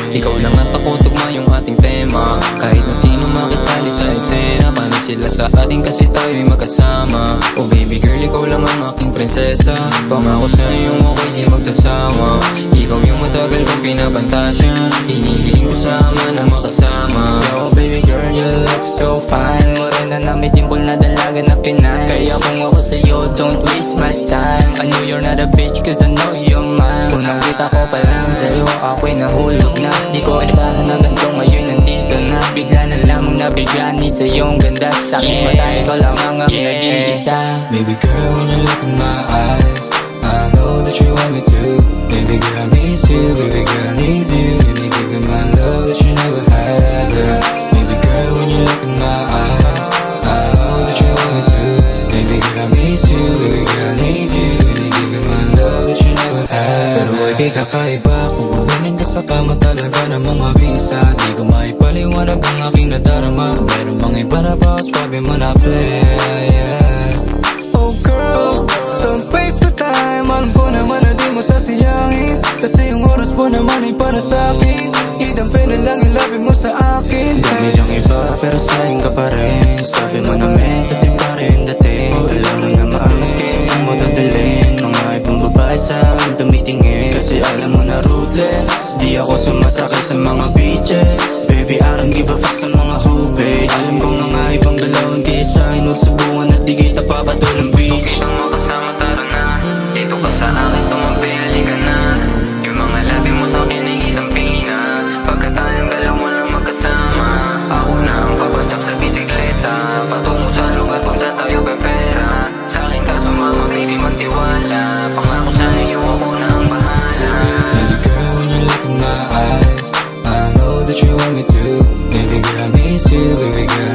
Ikaw lang at ako, tugma yung ating tema. Kahit na sino makisali sa eksena, paano sila sa atin kasi tayo'y magkasama. Oh baby girl, ikaw lang ang aking prinsesa. Pangako sa'yo yung ako'y di magsasawa. Ikaw yung matagal kong pinapantasya. Hinihiling ko sama na makasama. Yo baby girl, you look so fine. Morena na may dimple na dalaga na Pinay. Kaya kung ako sa'yo, don't waste my time. I know you're not a bitch cause I know you're mine. Unang kita ko pa lang sa'yo, ako'y nahulog na. Di ko isahan na ganito, ngayon nandito na. Bigla na lamang nabigani sa iyong ganda. Sa aking mata, ikaw lang ang aking nag-iisa. Baby girl, when you look in my eyes, I know that you want me to. Baby girl, I miss you. Baby girl, I need you. Let me give you my love that you never had, girl. Baby girl, when you look in my eyes, I know that you want me to. Baby girl, I miss you. Baby girl, I need you. Let me give you my love that you never had. Pero ika'y kakaiba. Kung buminin ka sa kama, talaga namang mabisa. Di ko maipaliwanag ang aking nadarama. Meron bang iba na pa, sabi mo na play, yeah. Oh girl, don't waste my time. Alam ko naman na di mo sasayangin, kasi yung oras mo naman ay para sa'kin. Idampi na lang yung labi mo sa akin. Dami lang iba pero sayang ka pa rin. Sabi mo na may dating pa rin dating. Alam mo na maangas kayo saan mo dadalhin. Mga ibang babae sa akin tumitingin, kasi alam mo na ruthless. Di ako sumasakay sa mga beaches. Baby, I don't give a fuck sa mga hube. Alam kong mga ibang galawin, kaya sa'kin huwag subukan at di kita papatulang beach. Kitang makasama, tara na. Dito ka sa akin, tumampi, halika na. Yung mga labi mo sa'kin ay kitang pina. Pagka tayong dalawa lang magkasama, ako na ang papadyak sa bisikleta, patungo sa lugar kung saan tayo pepera. Sa'kin ka sumama, baby, magtiwala. Pangako sa'yo, ako na ang bahala. Baby girl, when you look in my eyes, I know that you want me to. Baby girl, I miss you. Baby girl,